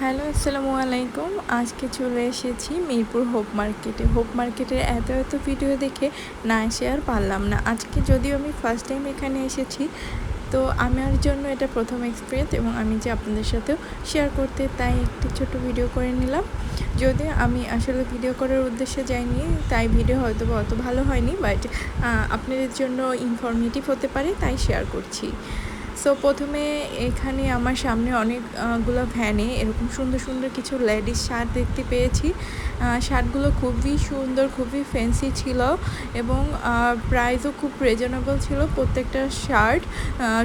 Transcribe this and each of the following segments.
Hello, আসসালামু আলাইকুম। আজকে চলে এসেছি মিরপুর হোপ মার্কেটে। হোপ মার্কেটের এত ভিডিও দেখে না এসে আর পারলাম না। আজকে যদিও আমি ফার্স্ট টাইম এখানে এসেছি, তো আমার জন্য এটা প্রথম এক্সপিরিয়েন্স এবং আমি যে আপনাদের সাথেও শেয়ার করতে তাই একটি ছোট ভিডিও করে নিলাম। যদিও আমি আসলে ভিডিও করার উদ্দেশ্যে যাইনি, তাই ভিডিও হয়তো অত ভালো হয়নি, বাট আপনাদের জন্য ইনফরমেটিভ হতে পারে তাই শেয়ার করছি। সো প্রথমে এখানে আমার সামনে অনেকগুলো ভ্যানে এরকম সুন্দর কিছু লেডিস শার্ট দেখতে পেয়েছি। শার্টগুলো খুবই সুন্দর, খুবই ফ্যান্সি ছিল এবং প্রাইসও খুব রিজনেবল ছিল। প্রত্যেকটা শার্ট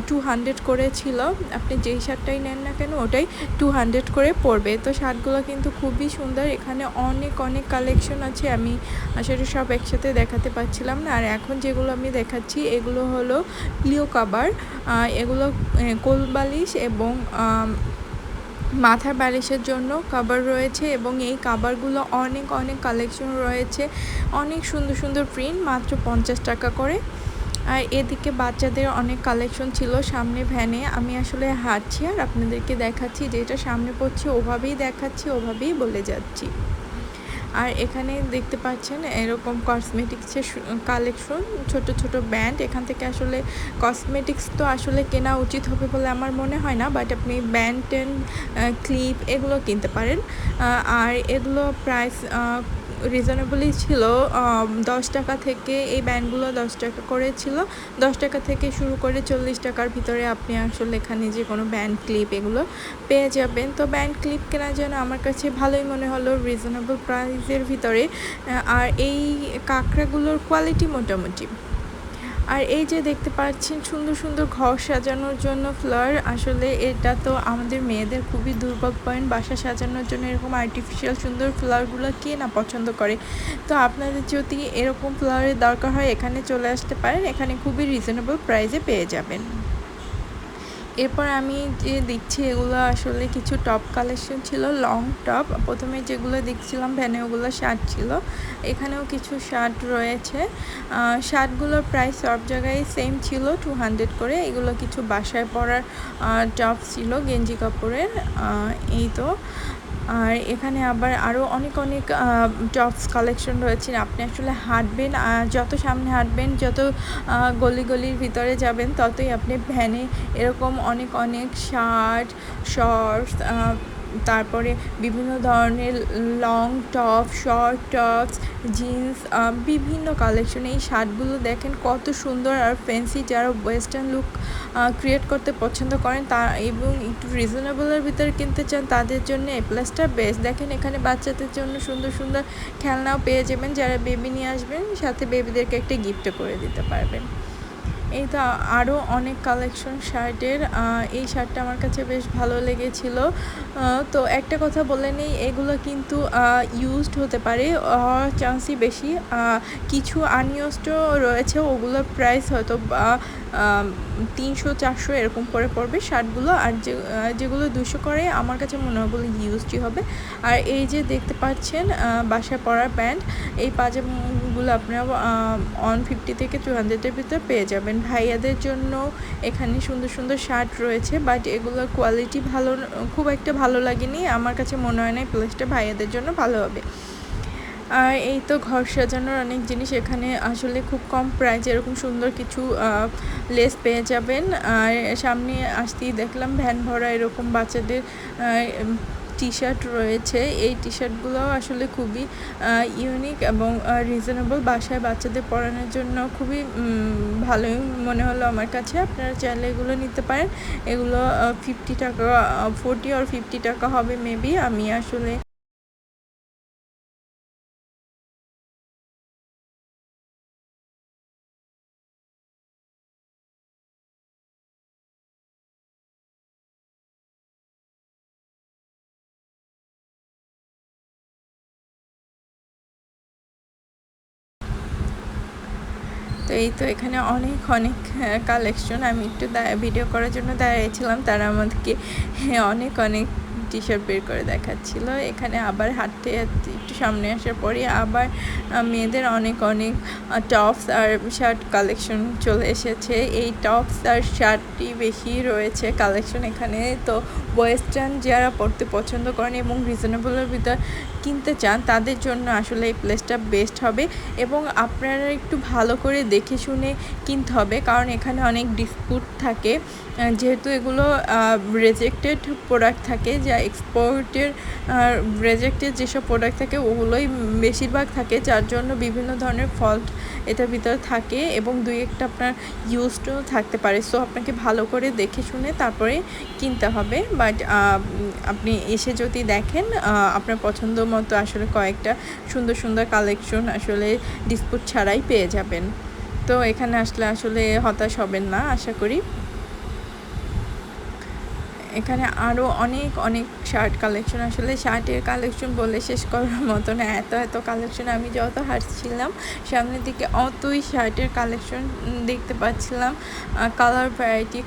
200 করে ছিল। আপনি যেই শার্টটাই নেন না কেন ওটাই 200 করে পড়বে। তো শার্টগুলো কিন্তু খুবই সুন্দর। এখানে অনেক কালেকশন আছে, আমি আসলে সব একসাথে দেখাতে পারছিলাম না। আর এখন যেগুলো আমি দেখাচ্ছি এগুলো হলো পিলো কভার। এগুলো কোল বালিশ এবং মাথার বালিশের জন্য কভার রয়েছে এবং এই কভারগুলো অনেক কালেকশন রয়েছে। অনেক সুন্দর প্রিন্ট, মাত্র 50 টাকা করে। আর এদিকে বাচ্চাদের অনেক কালেকশন ছিল সামনে ভ্যানে। আমি আসলে হাঁটছি আর আপনাদেরকে দেখাচ্ছি, যেটা সামনে পড়ছে ওভাবেই দেখাচ্ছি, ওভাবেই বলে যাচ্ছি। আর এখানে দেখতে পাচ্ছেন এরকম কসমেটিক্সের কালেকশন, ছোট ব্যান্ড। এখান থেকে আসলে কসমেটিক্স তো আসলে কেনা উচিত হবে বলে আমার মনে হয় না, বাট আপনি ব্যান্ড টেন ক্লিপ এগুলো কিনতে পারেন। আর এগুলো প্রাইস রিজনেবলই ছিল। 10 টাকা থেকে এই ব্যান্ডগুলো 10 টাকা করে ছিল। 10 টাকা থেকে শুরু করে 40 টাকার ভিতরে আপনি আসলে এখানে যে কোনো ব্যান্ড ক্লিপ এগুলো পেয়ে যাবেন। তো ব্যান্ড ক্লিপ কেনার জন্য আমার কাছে ভালোই মনে হলো, রিজনেবল প্রাইসের ভিতরে। আর এই কাঁকড়াগুলোর কোয়ালিটি মোটামুটি। আর এই যে দেখতে পাচ্ছেন সুন্দর ঘর সাজানোর জন্য ফ্লাওয়ার। আসলে এটা তো আমাদের মেয়েদের খুবই দুর্বল পয়েন্ট, বাসা সাজানোর জন্য এরকম আর্টিফিশিয়াল সুন্দর ফ্লাওয়ারগুলো কে না পছন্দ করে। তো আপনাদের যদি এরকম ফ্লাওয়ারের দরকার হয় এখানে চলে আসতে পারেন, এখানে খুবই রিজনেবল প্রাইসে পেয়ে যাবেন। এরপর আমি যে দেখছি এগুলো আসলে কিছু টপ কালেকশন ছিল, লং টপ। প্রথমে যেগুলো দেখছিলাম ভ্যানে ওগুলো শার্ট ছিল, এখানেও কিছু শার্ট রয়েছে। শার্টগুলোর প্রাইস সব জায়গায় সেম ছিল, 200 করে। এগুলো কিছু বাসায় পরার টপ ছিল গেঞ্জি কাপড়ের। এই তো। আর এখানে আবার আরও অনেক টপস কালেকশন রয়েছে। আপনি আসলে হাঁটবেন, যত সামনে হাঁটবেন, যত গলির ভিতরে যাবেন, ততই আপনি ভ্যানে এরকম অনেক শার্ট, শর্টস, তারপরে বিভিন্ন ধরনের long top, short tops, jeans, বিভিন্ন কালেকশন। এই শার্টগুলো দেখেন কত সুন্দর আর ফ্যান্সি। যারা ওয়েস্টার্ন লুক ক্রিয়েট করতে পছন্দ করেন তা এবং একটু রিজনেবলের ভিতরে কিনতে চান, তাদের জন্য এই প্লাসটা বেস্ট। দেখেন এখানে বাচ্চাদের জন্য সুন্দর খেলনাও পেয়ে যাবেন। যারা বেবি নিয়ে আসবেন সাথে বেবিদেরকে একটা গিফটও করে দিতে পারবেন। এই তো আরও অনেক কালেকশন শার্টের। এই শার্টটা আমার কাছে বেশ ভালো লেগেছিল। তো একটা কথা বলে নেই, এগুলো কিন্তু ইউজড হতে পারে, হওয়ার চান্সই বেশি। কিছু আনইউজডও রয়েছে, ওগুলোর প্রাইস হয়তো 300-400 এরকম করে পড়বে শার্টগুলো। আর যেগুলো 200 করে আমার কাছে মনে হয় বলে ইউজডই হবে। আর এই যে দেখতে পাচ্ছেন বাসায় পরার প্যান্ট, এই পাজামাগুলো আপনারা 150 থেকে 200-এর ভিতরে পেয়ে যাবেন। ভাইয়াদের জন্য এখানে সুন্দর শার্ট রয়েছে, বাট এগুলোর কোয়ালিটি খুব একটা ভালো লাগেনি আমার কাছে। মনে হয় না এই প্লেসটা ভাইয়াদের জন্য ভালো হবে। আর এই তো ঘর সাজানোর অনেক জিনিস এখানে আসলে খুব কম প্রাইসে এরকম সুন্দর কিছু লেস পেয়ে যাবেন। আর সামনে আসতেই দেখলাম ভ্যান ভরা এরকম বাচ্চাদের টি শার্ট রয়েছে। এই টি শার্টগুলো আসলে খুবই ইউনিক এবং রিজনেবল, বাসায় বাচ্চাদের পরানোর জন্য খুবই ভালোই মনে হলো আমার কাছে। আপনারা চাইলে এগুলো নিতে পারেন। এগুলো 50 টাকা, 40 আর 50 টাকা হবে মেবি। আমি আসলে তো এই তো এখানে অনেক কালেকশন। আমি একটু ভিডিও করার জন্য দাঁড়িয়েছিলাম, তারা আমাদেরকে অনেক টি শার্ট বের করে দেখাচ্ছিল। এখানে আবার হাঁটতে একটু সামনে আসার পরে আবার মেয়েদের অনেক অনেক টপস আর শার্ট কালেকশন চলে এসেছে। এই টপস আর শার্টটি বেশি রয়েছে কালেকশন এখানে। তো ওয়েস্টার্ন যারা পড়তে পছন্দ করেন এবং রিজনেবলের ভিতর কিনতে চান তাদের জন্য আসলে এই প্লেসটা বেস্ট হবে, এবং আপনারা একটু ভালো করে দেখে শুনে কিনতে হবে, কারণ এখানে অনেক ডিসপুট থাকে, যেহেতু এগুলো রেজেক্টেড প্রোডাক্ট থাকে, যা এক্সপোর্টের রেজেক্টেড যেসব প্রোডাক্ট থাকে ওগুলোই বেশিরভাগ থাকে, যার জন্য বিভিন্ন ধরনের ফল্ট এটার ভিতরে থাকে এবং দুই একটা আপনার ইউজডও থাকতে পারে। সো আপনাকে ভালো করে দেখে শুনে তারপরে কিনতে হবে। বাট আপনি এসে যদি দেখেন আপনার পছন্দ মতো আসলে কয়েকটা সুন্দর সুন্দর কালেকশন আসলে ডিসপুট ছাড়াই পেয়ে যাবেন। তো এখানে আসলে আসলে হতাশ হবেন না আশা করি। এখানে আরও অনেক অনেক শার্ট কালেকশন, আসলে শার্টের কালেকশন বলে শেষ করার মতো না, এত এত কালেকশন। আমি যত হাঁটছিলাম সামনের দিকে অতই শার্টের কালেকশন দেখতে পাচ্ছিলাম। কালার ভ্যারাইটি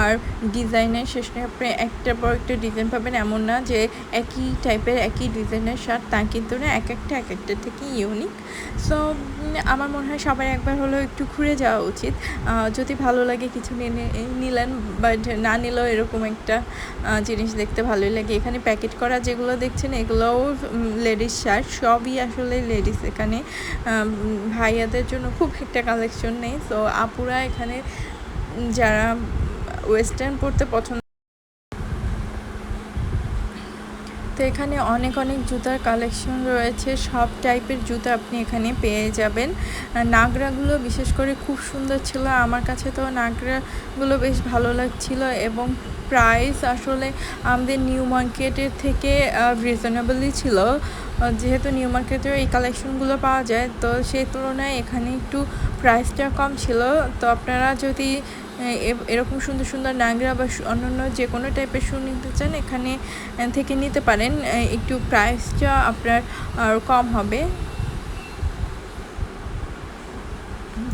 আর ডিজাইনের শেষ নেই, আপনি একটার পর একটা ডিজাইন পাবেন, এমন না যে একই টাইপের একই ডিজাইনের শার্ট, তা কিন্তু না, এক একটা থেকে ইউনিক। সো আমার মনে হয় সবার একবার হলেও একটু ঘুরে যাওয়া উচিত। যদি ভালো লাগে কিছু নিলেন, বাট না নিলেও এরকম একটা জিনিস দেখতে ভালোই লাগে। এখানে প্যাকেট করা যেগুলো দেখছেন এগুলোও লেডিস শার্ট, সবই আসলে লেডিস। এখানে ভাইয়াদের জন্য খুব একটা কালেকশন নেই। সো আপুরা এখানে যারা ওয়েস্টার্ন পড়তে পছন্দ, তো এখানে অনেক অনেক জুতার কালেকশন রয়েছে, সব টাইপের জুতা আপনি এখানে পেয়ে যাবেন। নাগরাগুলো বিশেষ করে খুব সুন্দর ছিল, আমার কাছে তো নাগরাগুলো বেশ ভালো লাগছিল, এবং প্রাইস আসলে আমাদের নিউ মার্কেটের থেকে রিজনেবলই ছিল। যেহেতু নিউ মার্কেটেও এই কালেকশনগুলো পাওয়া যায়, তো সেই তুলনায় এখানে একটু প্রাইসটা কম ছিল। তো আপনারা যদি এরকম সুন্দর সুন্দর নাগরা বা অন্যান্য যে কোনো টাইপের শু নিতে চান এখানে থেকে নিতে পারেন, একটু প্রাইসটা আপনার আর কম হবে।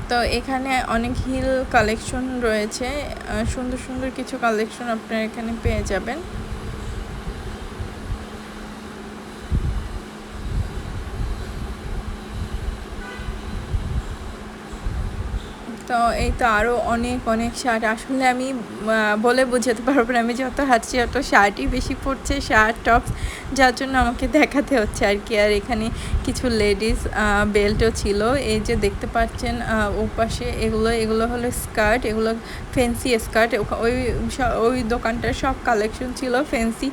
তো এখানে অনেক হিল কালেকশন রয়েছে, সুন্দর সুন্দর কিছু কালেকশন আপনারা এখানে পেয়ে যাবেন। তো এই তো আরও অনেক অনেক শার্ট, আসলে আমি বলে বোঝাতে পারবো না, আমি যত হাঁটছি অত শার্টই বেশি পড়ছে, শার্ট টপস, যার জন্য আমাকে দেখাতে হচ্ছে আর কি। আর এখানে কিছু লেডিস বেল্টও ছিল, এই যে দেখতে পাচ্ছেন ও পাশে, এগুলো হলো স্কার্ট, এগুলো ফ্যান্সি স্কার্ট। ওই দোকানটার সব কালেকশন ছিল ফ্যান্সি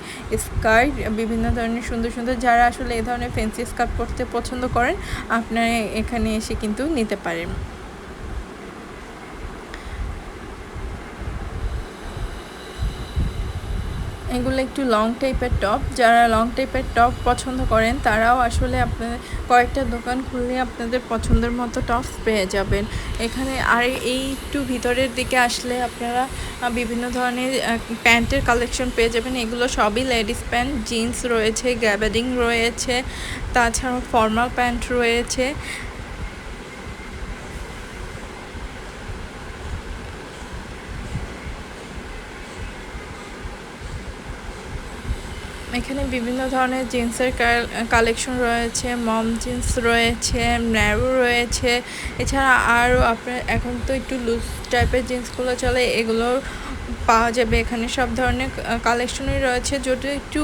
স্কার্ট, বিভিন্ন ধরনের সুন্দর সুন্দর। যারা আসলে এই ধরনের ফ্যান্সি স্কার্ট পরতে পছন্দ করেন আপনারা এখানে এসে কিন্তু নিতে পারেন। এগুলো একটু লং টাইপের টপ, যারা লং টাইপের টপ পছন্দ করেন তারাও আসলে আপনাদের কয়েকটা দোকান খুললে আপনাদের পছন্দের মতো টপস পেয়ে যাবেন এখানে। আর এই একটু ভিতরের দিকে আসলে আপনারা বিভিন্ন ধরনের প্যান্টের কালেকশন পেয়ে যাবেন। এগুলো সবই লেডিস প্যান্ট, জিন্স রয়েছে, গ্যাবার্ডিং রয়েছে, তাছাড়াও ফর্মাল প্যান্ট রয়েছে। এখানে বিভিন্ন ধরনের জিন্সের কালেকশন রয়েছে, মম জিন্স রয়েছে, ন্যারো রয়েছে, এছাড়া আরও আপনার এখন তো একটু লুজ টাইপের জিন্সগুলো চলে, এগুলো পাওয়া যাবে এখানে। সব ধরনের কালেকশনই রয়েছে, যেটা একটু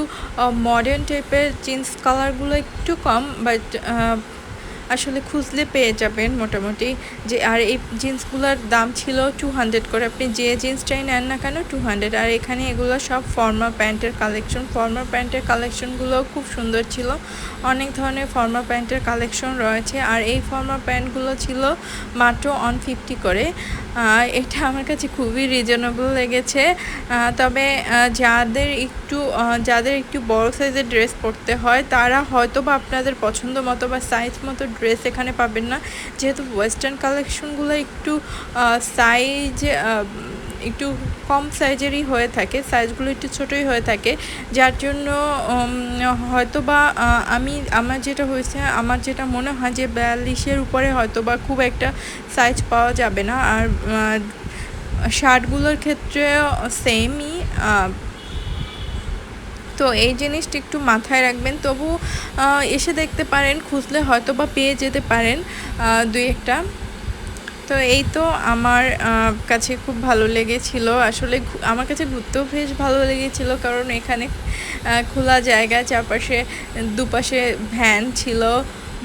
মডার্ন টাইপের জিন্স কালারগুলো একটু কম, বাট আসলে খুঁজলে পেয়ে যাবেন মোটামুটি। যে আর এই জিন্সগুলোর দাম ছিল 200 করে, আপনি যে জিন্সটাই নেন না কেন 200। আর এখানে এগুলো সব ফর্মাল প্যান্টের কালেকশন, ফর্মাল প্যান্টের কালেকশনগুলোও খুব সুন্দর ছিল, অনেক ধরনের ফর্মাল প্যান্টের কালেকশন রয়েছে। আর এই ফর্মাল প্যান্টগুলো ছিল মাত্র 150 করে, এটা আমার কাছে খুবই রিজনেবল লেগেছে। তবে যাদের একটু বড় সাইজের ড্রেস পরতে হয় তারা হয়তো বা আপনাদের পছন্দ মতো বা সাইজ মতো ড্রেস এখানে পাবেন না, যেহেতু ওয়েস্টার্ন কালেকশনগুলো একটু সাইজ একটু কম সাইজেরই হয়ে থাকে, সাইজগুলো একটু ছোটোই হয়ে থাকে, যার জন্য হয়তো বা আমার যেটা মনে হয় যে 42-এর উপরে হয়তো বা খুব একটা সাইজ পাওয়া যাবে না। আর শার্টগুলোর ক্ষেত্রে সেমই, তো এই জিনিসটা একটু মাথায় রাখবেন। তবু এসে দেখতে পারেন, খুঁজলে হয়তো বা পেয়ে যেতে পারেন দুই একটা। তো এই তো আমার কাছে খুব ভালো লেগেছিল আসলে। আমার কাছে ঘুরতেও বেশ ভালো লেগেছিল, কারণ এখানে খোলা জায়গা, চারপাশে দুপাশে ভ্যান ছিল,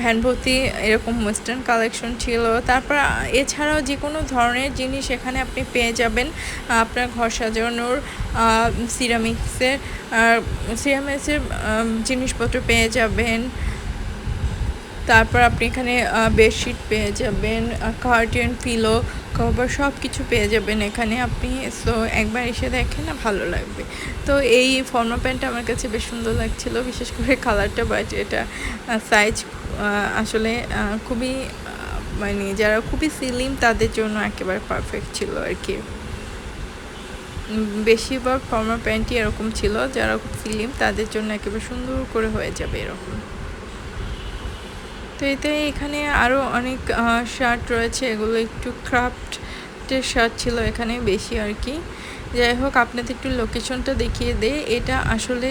ভ্যান ভর্তি এরকম ওয়েস্টার্ন কালেকশন ছিল। তারপর এছাড়াও যে কোনো ধরনের জিনিস এখানে আপনি পেয়ে যাবেন। আপনার ঘর সাজানোর সিরামিক্সের জিনিসপত্র পেয়ে যাবেন। তারপর আপনি এখানে বেডশিট পেয়ে যাবেন, কার্টেন, পিলো কভার সব কিছু পেয়ে যাবেন এখানে আপনি। সো একবার এসে দেখেন, না ভালো লাগবে। তো এই ফর্মা প্যান্টটা আমার কাছে বেশ সুন্দর লাগছিলো, বিশেষ করে কালারটা, বাট এটা সাইজ আসলে খুবই মানে যারা খুবই স্লিম তাদের জন্য একেবারে পারফেক্ট ছিল আর কি। বেশিরভাগ ফর্মা প্যান্টই এরকম ছিল, যারা খুব স্লিম তাদের জন্য একেবারে সুন্দর করে হয়ে যাবে এরকম। তো এতে এখানে আরও অনেক শার্ট রয়েছে, এগুলো একটু ক্রাফটের শার্ট ছিল এখানে বেশি আর কি। যাই হোক, আপনাদের একটু লোকেশনটা দেখিয়ে দেই। এটা আসলে